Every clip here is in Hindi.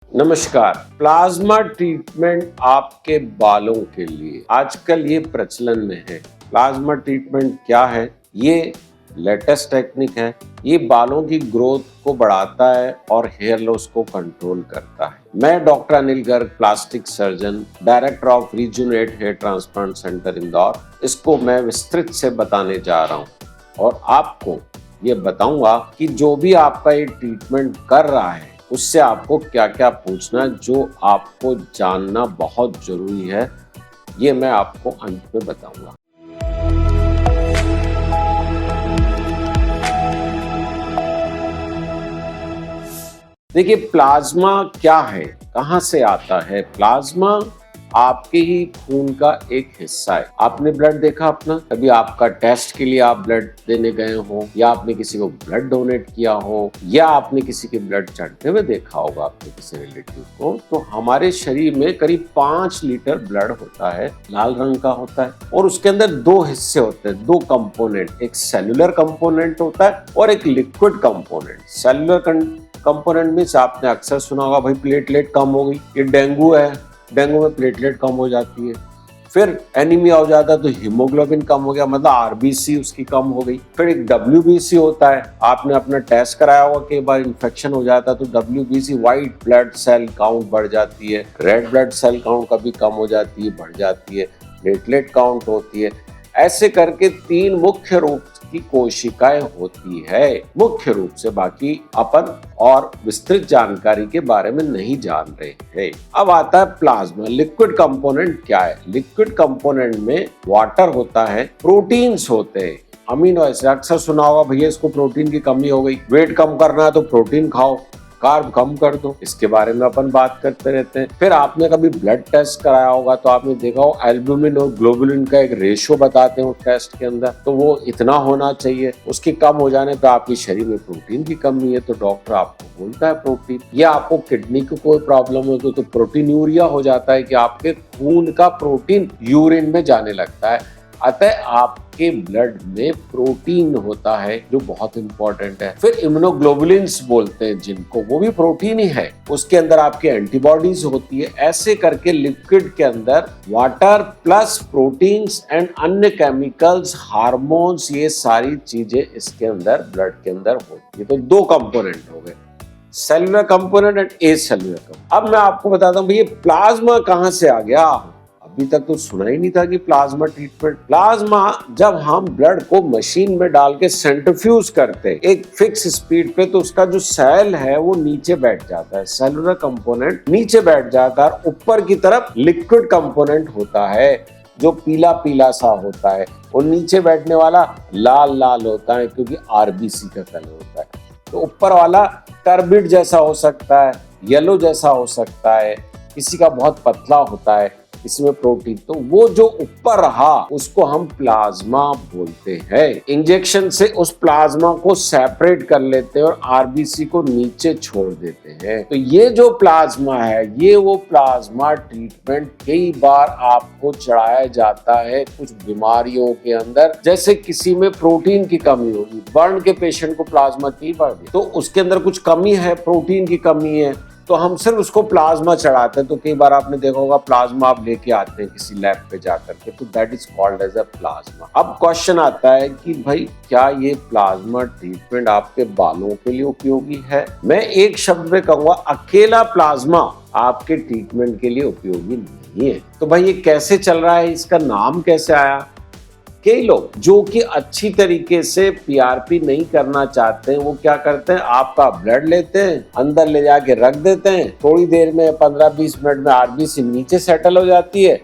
नमस्कार। प्लाज्मा ट्रीटमेंट आपके बालों के लिए आजकल ये प्रचलन में है। प्लाज्मा ट्रीटमेंट क्या है? ये लेटेस्ट टेक्निक है। ये बालों की ग्रोथ को बढ़ाता है और हेयर लॉस को कंट्रोल करता है। मैं doctor Anil Garg, plastic surgeon, director of rejuvenate hair transplant centre Indore, इसको मैं विस्तृत से बताने जा रहा हूँ और आपको ये बताऊंगा कि जो भी आपका ये ट्रीटमेंट कर रहा है उससे आपको क्या क्या पूछना, जो आपको जानना बहुत जरूरी है, ये मैं आपको अंत में बताऊंगा। देखिए, प्लाज्मा क्या है, कहाँ से आता है? प्लाज्मा आपके ही खून का एक हिस्सा है। आपने ब्लड देखा अपना? कभी आपका टेस्ट के लिए आप ब्लड देने गए हो, या आपने किसी को ब्लड डोनेट किया हो, या आपने किसी के ब्लड चढ़ते हुए देखा होगा अपने किसी रिलेटिव को। तो हमारे शरीर में करीब 5 लीटर ब्लड होता है, लाल रंग का होता है, और उसके अंदर 2 हिस्से होते हैं, 2 कंपोनेंट। एक सेलुलर कंपोनेंट होता है और एक लिक्विड कंपोनेंट। सेलुलर कंपोनेंट में आपने अक्सर सुना होगा, भाई प्लेटलेट कम हो गई, ये डेंगू है, डेंगू में प्लेटलेट कम हो जाती है। फिर एनीमिया हो जाता है तो हीमोग्लोबिन कम हो गया, मतलब आरबीसी उसकी कम हो गई। फिर एक डब्ल्यूबीसी होता है, आपने अपना टेस्ट कराया होगा, कई बार इन्फेक्शन हो जाता है तो WBC, white blood cell count बढ़ जाती है, रेड ब्लड सेल काउंट कभी कम हो जाती है, बढ़ जाती है, प्लेटलेट काउंट होती है। ऐसे करके 3 मुख्य रूप की कोशिकाएं होती है मुख्य रूप से। बाकी अपन और विस्तृत जानकारी के बारे में नहीं जान रहे हैं। अब आता है प्लाज्मा। लिक्विड कंपोनेंट क्या है? लिक्विड कंपोनेंट में वाटर होता है, प्रोटीन्स होते हैं, अमीनो एसिड। अक्सर सुना होगा, भैया इसको प्रोटीन की कमी हो गई, वेट कम करना है तो प्रोटीन खाओ, कार्ब कम कर दो। इसके बारे में अपन बात करते रहते हैं। फिर आपने कभी ब्लड टेस्ट कराया होगा तो आपने देखा हो एल्बुमिन और ग्लोबुलिन का एक रेशियो बताते हो टेस्ट के अंदर, तो वो इतना होना चाहिए। उसकी कम हो जाने पे आपके शरीर में प्रोटीन की कमी है तो डॉक्टर आपको बोलता है प्रोटीन। या आपको किडनी की कोई प्रॉब्लम हो तो प्रोटीन यूरिया हो जाता है कि आपके खून का प्रोटीन यूरिन में जाने लगता है। अतः आपके ब्लड में प्रोटीन होता है जो बहुत इंपॉर्टेंट है। फिर इम्यूनोग्लोबुलिन्स बोलते हैं जिनको, वो भी प्रोटीन ही है। उसके अंदर आपकी एंटीबॉडीज होती है। ऐसे करके लिक्विड के अंदर वाटर प्लस प्रोटीन्स एंड अन्य केमिकल्स, हार्मोन्स, ये सारी चीजें इसके अंदर ब्लड के अंदर होती है। तो 2 कंपोनेंट हो गए, cellular component and A cellular component. अब मैं आपको बताता हूँ भैया प्लाज्मा कहाँ से आ गया। अभी तक तो सुना ही नहीं था कि प्लाज्मा ट्रीटमेंट। प्लाज्मा जब हम ब्लड को मशीन में डाल के सेंट्रीफ्यूज करते हैं एक फिक्स स्पीड पे, तो उसका जो सेल है वो नीचे बैठ जाता है, सेलुलर कंपोनेंट नीचे बैठ जाता है। ऊपर की तरफ लिक्विड कंपोनेंट होता है जो पीला पीला सा होता है, और नीचे बैठने वाला लाल लाल होता है क्योंकि आरबीसी का कलर होता है। तो ऊपर वाला टर्बिड जैसा हो सकता है, येलो जैसा हो सकता है, किसी का बहुत पतला होता है, इसमें प्रोटीन। तो वो जो ऊपर रहा उसको हम प्लाज्मा बोलते हैं। इंजेक्शन से उस प्लाज्मा को सेपरेट कर लेते हैं और आरबीसी को नीचे छोड़ देते हैं। तो ये जो प्लाज्मा है, ये वो प्लाज्मा ट्रीटमेंट कई बार आपको चढ़ाया जाता है कुछ बीमारियों के अंदर। जैसे किसी में प्रोटीन की कमी होगी, बर्न के पेशेंट को प्लाज्मा की बढ़ गई, तो उसके अंदर कुछ कमी है, प्रोटीन की कमी है, तो हम सिर्फ उसको प्लाज्मा चढ़ाते हैं। तो कई बार आपने देखा होगा प्लाज्मा आप लेके आते हैं किसी लैब पे जाकर के, तो that is called as a plasma. अब क्वेश्चन आता है कि भाई क्या ये प्लाज्मा ट्रीटमेंट आपके बालों के लिए उपयोगी है? मैं एक शब्द में कहूंगा, अकेला प्लाज्मा आपके ट्रीटमेंट के लिए उपयोगी नहीं है। तो भाई ये कैसे चल रहा है, इसका नाम कैसे आया? कई लोग जो कि अच्छी तरीके से पीआरपी नहीं करना चाहते हैं, वो क्या करते हैं, आपका ब्लड लेते हैं, अंदर ले जाके रख देते हैं, थोड़ी देर में 15-20 मिनट में आरबीसी नीचे सेटल हो जाती है,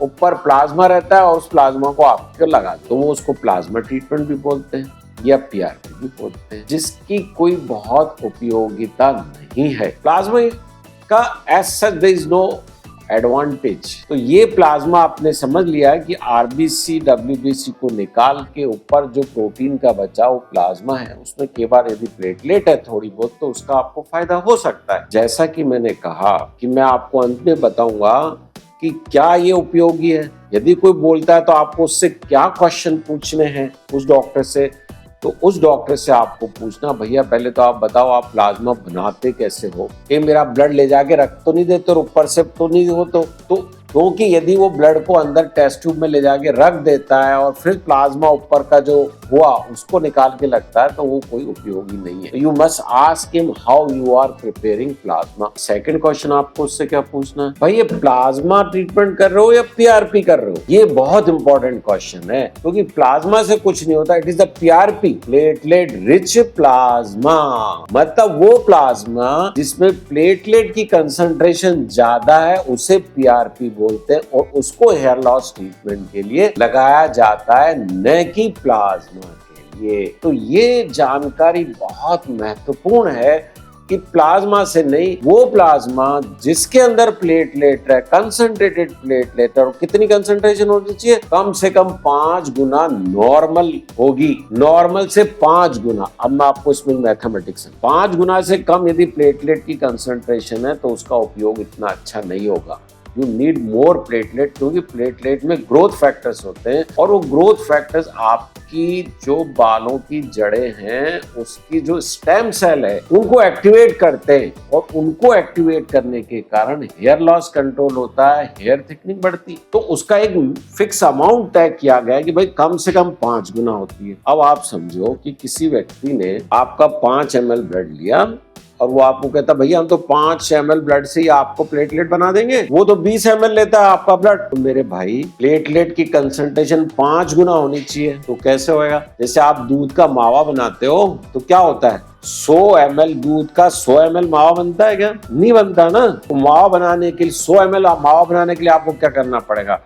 ऊपर प्लाज्मा रहता है और उस प्लाज्मा को आपको लगा, तो वो उसको प्लाज्मा ट्रीटमेंट भी बोलते हैं या पीआरपी भी बोलते हैं, जिसकी कोई बहुत उपयोगिता नहीं है। प्लाज्मा का as such there is no advantage. तो ये प्लाज्मा आपने समझ लिया है कि आरबीसी डब्ल्यूबीसी को निकाल के ऊपर जो प्रोटीन का बचा वो प्लाज्मा है, उसमें कई बार यदि प्लेटलेट है थोड़ी बहुत तो उसका आपको फायदा हो सकता है। जैसा कि मैंने कहा कि मैं आपको अंत में बताऊंगा कि क्या ये उपयोगी है। यदि कोई बोलता है तो आपको उससे क्या क्वेश्चन पूछने हैं उस डॉक्टर से, तो उस डॉक्टर से आपको पूछना, भैया पहले तो आप बताओ आप प्लाज्मा बनाते कैसे हो, कि मेरा ब्लड ले जाके रख तो नहीं देते और ऊपर से तो नहीं हो तो क्योंकि यदि वो ब्लड को अंदर टेस्ट ट्यूब में ले जाके रख देता है और फिर प्लाज्मा ऊपर का जो हुआ उसको निकाल के लगता है तो वो कोई उपयोगी नहीं है। You must ask him how you are preparing plasma. Second question आपको उससे क्या पूछना है, भाई ये प्लाज्मा ट्रीटमेंट कर रहे हो या पीआरपी कर रहे हो? ये बहुत इंपॉर्टेंट क्वेश्चन है, क्योंकि प्लाज्मा से कुछ नहीं होता। It is the PRP, platelet rich plasma, मतलब वो प्लाज्मा जिसमें प्लेटलेट की कंसंट्रेशन ज्यादा है उसे पीआरपी बोलते हैं और उसको हेयर लॉस ट्रीटमेंट के लिए लगाया जाता है, न कि प्लाज्मा के लिए। तो ये जानकारी बहुत महत्वपूर्ण है कि प्लाज्मा से नहीं, वो प्लाज्मा जिसके अंदर प्लेटलेट है, कंसंट्रेटेड प्लेटलेट, और कितनी कंसंट्रेशन होनी चाहिए, कम से कम 5 गुना नॉर्मल होगी, नॉर्मल से 5 गुना। अब मैं आपको इसमें मैथमेटिक्स, 5 गुना से कम यदि प्लेटलेट की कंसंट्रेशन है तो उसका उपयोग इतना अच्छा नहीं होगा। यू नीड मोर प्लेटलेट, क्योंकि प्लेटलेट में ग्रोथ फैक्टर्स होते हैं और वो ग्रोथ फैक्टर्स आपकी जो बालों की जड़ें हैं उसकी जो स्टेम सेल है उनको एक्टिवेट करते हैं और उनको एक्टिवेट करने के कारण हेयर लॉस कंट्रोल होता है, हेयर थिकनिंग बढ़ती। तो उसका एक फिक्स अमाउंट तय किया गया है कि भाई कम से कम 5 गुना होती है। अब आप समझो कि किसी व्यक्ति ने आपका 5 ml ब्लड लिया और वो आपको कहता भैया हम तो 5 ml ब्लड से ही आपको प्लेटलेट बना देंगे, वो तो 20 ml लेता है आपका ब्लड। तो मेरे भाई प्लेटलेट की कंसंट्रेशन 5 गुना होनी चाहिए, तो कैसे होएगा? जैसे आप दूध का मावा बनाते हो तो क्या होता है, 100 ml दूध का 100 ml मावा बनता है क्या? नहीं बनता ना। तो मावा बनाने के लिए 100 ml मावा बनाने के लिए आपको क्या करना पड़ेगा,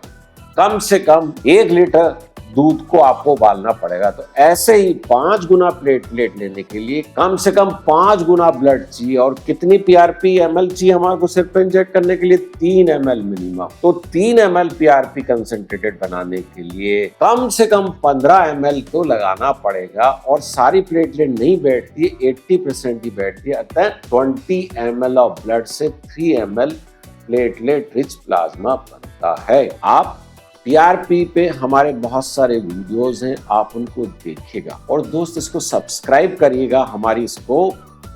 कम से कम 1 लीटर दूध को आपको उबालना पड़ेगा। तो ऐसे ही 5 गुना प्लेटलेट लेने के लिए कम से कम 5 गुना ब्लड चाहिए। और कितनी पीआरपी एमएल चाहिए हमारे को सिर्फ इंजेक्ट करने के लिए? 3 ml मिनिमम। तो 3 ml पीआरपी कंसंट्रेटेड बनाने के लिए कम से कम 15 ml तो लगाना पड़ेगा। और सारी प्लेटलेट नहीं बैठती, 80% ही बैठती है। अतः 20 ml ऑफ ब्लड से 3 ml प्लेटलेट रिच प्लाज्मा बनता है। आप पीआरपी पे हमारे बहुत सारे वीडियोस हैं, आप उनको देखिएगा। और दोस्त इसको सब्सक्राइब करिएगा हमारी इसको,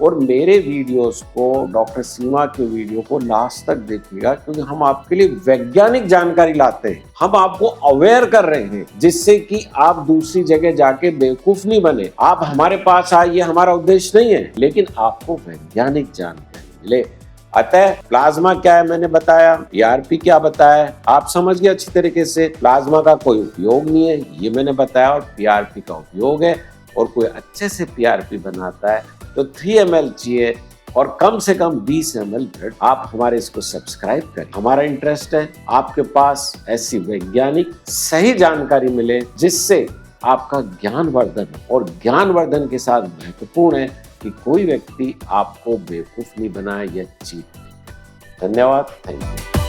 और मेरे वीडियोस को, डॉक्टर सीमा के वीडियो को लास्ट तक देखिएगा, क्योंकि हम आपके लिए वैज्ञानिक जानकारी लाते हैं। हम आपको अवेयर कर रहे हैं जिससे कि आप दूसरी जगह जाके बेवकूफ नहीं बने। आप हमारे पास आइए, हमारा उद्देश्य नहीं है, लेकिन आपको वैज्ञानिक जानकारी मिले। अतः प्लाज्मा क्या है मैंने बताया, पीआरपी क्या बताया, आप समझ गए अच्छी तरीके से। प्लाज्मा का कोई उपयोग नहीं है ये मैंने बताया, और पीआरपी का उपयोग है। और कोई अच्छे से पीआरपी बनाता है तो 3 ml चाहिए और कम से कम 20 ml ब्लड। आप हमारे इसको सब्सक्राइब करें। हमारा इंटरेस्ट है आपके पास ऐसी वैज्ञानिक सही जानकारी मिले जिससे आपका ज्ञानवर्धन हो। और ज्ञानवर्धन के साथ महत्वपूर्ण है कि कोई व्यक्ति आपको बेवकूफ नहीं बनाए या चीट नहीं। धन्यवाद, थैंक यू।